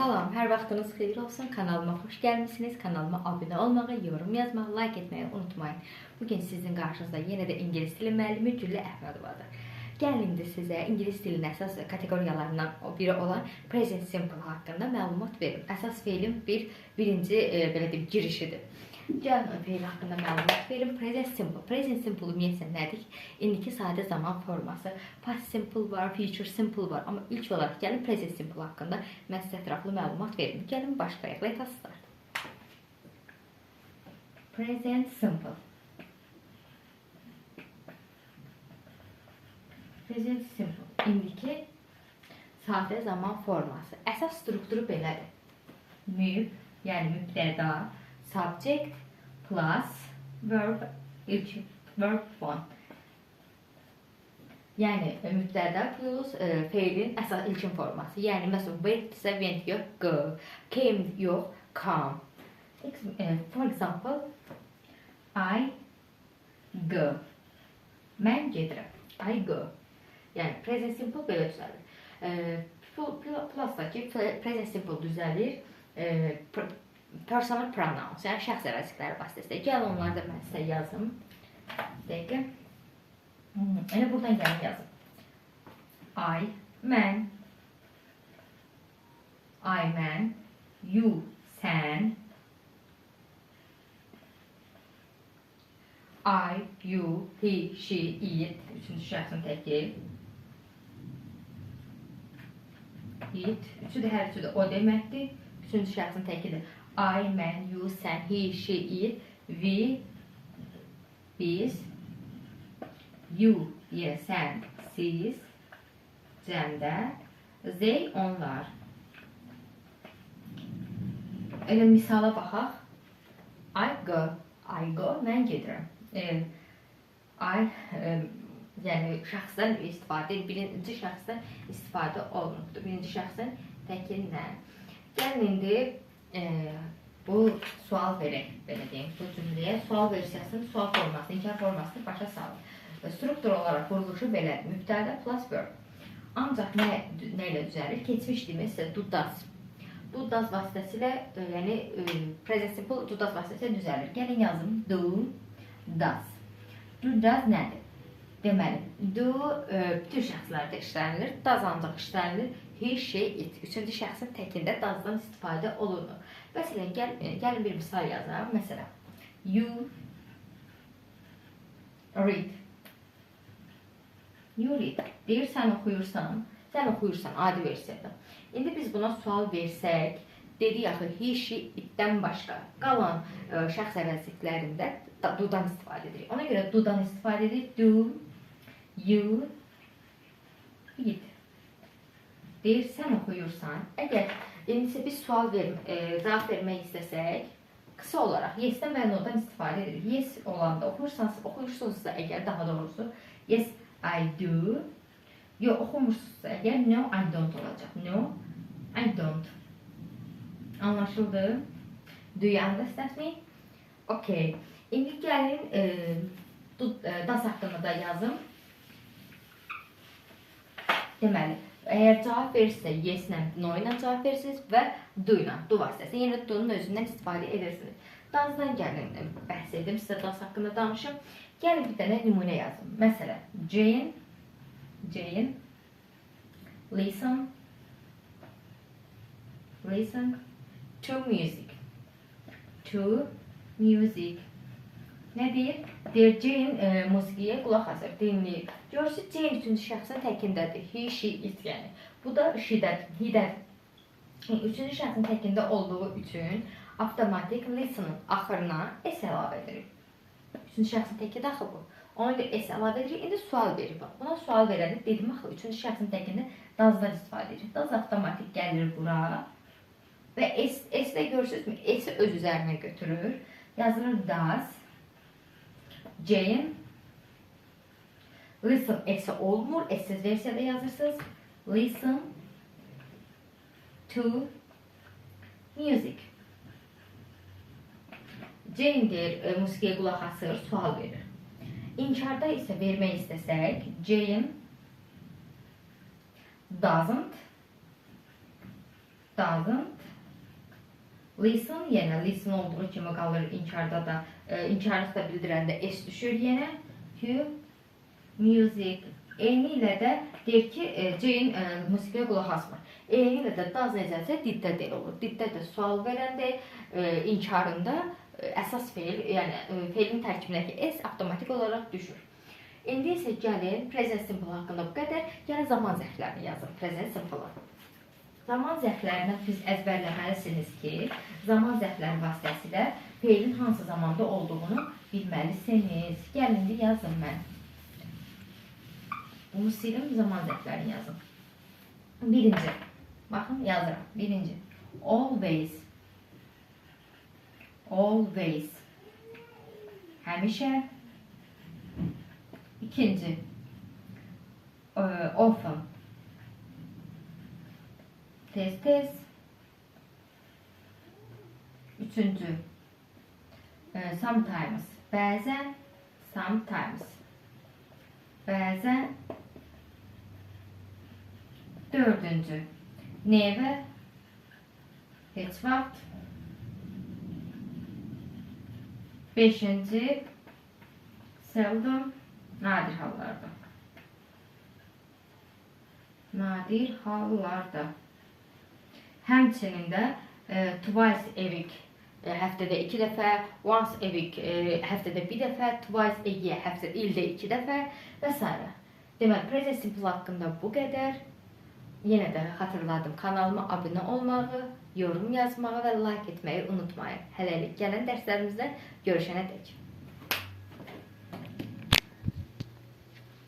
Salam, hər vaxtınız xeyir olsun. Kanalıma xoş gəlmisiniz. Kanalıma abunə olmağı, yorum yazmağı, like etməyi unutmayın. Bugün sizin qarşınızda yenə də ingilis dili müəllimi Güllə Əhmədovadır. Gəlin indi sizə ingilis dilinin əsas kateqoriyalarından biri olan present simple haqqında məlumat verim. Əsas feilin birinci belə deyim girişidir. Gəlin feil haqqında məlumat verim. Present simple. Present simple ümumiyyətlə nədir? İndiki sadə zaman forması. Past simple var, future simple var. Amma ilk olaraq gəlin present simple haqqında mən sizə ətraflı məlumat verim. Gəlin başlayaq. Let us start. Present simple. Present simple. İndiki sadə zaman forması. Əsas strukturu belədir. Müb, yəni mübtəda, subject plus verb form. Yəni mübtəda plus feilin əsas ilkin forması. Yəni məsələn went isə went yox, go, came yox, come. For example, I go. Mən gedirəm. I go. Yəni present simple belə düzəlir. Plusdakı present simple düzəlir. Personal pronouns, yəni şəxs əvəzlikləri vasitəsilə. Gəl onları da mən sizə yazım. Dəqiqə. Yəni buradan gəlin yazım. I, mən. I, mən. You, sən. I, you, he, she, it. Üçüncü şəxsin təki. It. Üçü də hər üçü də o deməkdir. Üçüncü şəxsin təkidir. I, mən, you, sən, he, she, it, we, biz, you, sən, siz, cəmdə, they, onlar. Elə misala baxaq. I go, mən gedirəm. Yəni şəxsdən istifadə, birinci şəxsdən istifadə olunubdur. Birinci şəxsin təkindən. Gəlin indi bu sual verək, belə deyim, bu cümləyə sual versiyasının, sual formasını, inkar formasını başa salın. Struktur olaraq quruluşu belədir. Mübtəda plus verb. Ancaq nə ilə düzəlir? Keçmiş demək isə do does. Do does vasitəsilə, yəni present simple do does vasitəsilə düzəlir. Gəlin yazım. Do does. Do does nədir? Deməli, do bütün şəxslərdə işlənilir, does ancaq işlənilir, he, she, it. Üçüncü şəxsin təkində does'dan istifadə olunur. Məsələn, gəlin bir misal yazaq. Məsələn, you read. You read. Deyir, sən oxuyursan, adi versiyada. İndi biz buna sual versək, dedik axı, he, she, itdən başqa qalan şəxs əvəzliklərində do'dan istifadə edirik. Ona görə do'dan istifadə edirik. Do, you, read. Deyir, sən oxuyursan. Əgər indi biz sual cavab vermək istəsək, qısa olaraq yes-dən və no-dan istifadə edirik. Yes olanda oxuyursunuzsa əgər, daha doğrusu, yes, I do. Yox, oxumursunuzsa əgər, no, I don't olacaq. No, I don't. Anlaşıldı? Do you understand me? Okay. İndi gəlin does haqqında da yazım. Deməli, əgər cavab verirsə yes ilə, no ilə cavab verirsiniz və do ilə, do vasitəsi. Yəni do'nun özündən istifadə edirsiniz. Does'dan gəlin bəhs edim, sizə does haqqında danışım. Gəlin bir dənə nümunə yazım. Məsələn, Jane, listen to music. Nə deyir? Deyir, Jane musiqiyə qulaq asır, dinləyir. Görürsünüz, Jane üçüncü şəxsin təkindədir. He, she, it yəni. Bu da she-dədir, he-dədir. Üçüncü şəxsin təkində olduğu üçün avtomatik listen-ın axırına s əlavə edirik. Üçüncü şəxsin təkidir axı bu. Ona görə s əlavə edirik. İndi sual verir. Buna sual verəndə dedim axı, üçüncü şəxsin təkində does'dan istifadə edirik. Does avtomatik gəlir bura. Və s-də görürsünüzmü? S-i öz üzərinə götürür. Yazılır does. Jane. Listen S olmur. S-siz versiyada yazırsınız. Listen to music. Jane deyir, musiqiyə qulaq asır, sual verir. İnkarda isə vermək istəsək, Jane doesn't doesn't listen, yenə listen olduğu kimi qalır inkarda da, inkarlıq da bildirəndə s düşür yenə. To music. Eyni ilə də deyir ki, Jane musiqiyə qulaq asmır. Eyni ilə də does necəsə diddə deyil olur. Diddə də sual verəndə inkarında əsas feil, yəni feilin tərkibindəki s avtomatik olaraq düşür. İndi isə gəlin present simple haqqında bu qədər. Gəlin zaman zərflərini yazın. Present simple. Zaman zərflərini siz əzbərləməlisiniz ki, zaman zərfləri vasitəsilə feilin hansı zamanda olduğunu bilməlisiniz. Gəlin indi yazın mən. Bunu silim, zaman zərflərini yazın. Birinci. Baxın, yazıram. Birinci. Always. Always. Həmişə. İkinci. Often. Tez-tez. Üçüncü. Sometimes. Bəzən. Sometimes. Bəzən. Dördüncü. Never. Heç vaxt. Beşinci. Seldom. Nadir hallarda. Nadir hallarda. Həmçinin də twice a week həftədə 2 dəfə, once a week həftədə 1 dəfə, twice a year ildə 2 dəfə və s. Deməli, present simple haqqında bu qədər. Yenə də xatırladım, kanalıma abunə olmağı, yorum yazmağı və like etməyi unutmayın. Hələlik gələn dərslərimizdə görüşənə dək.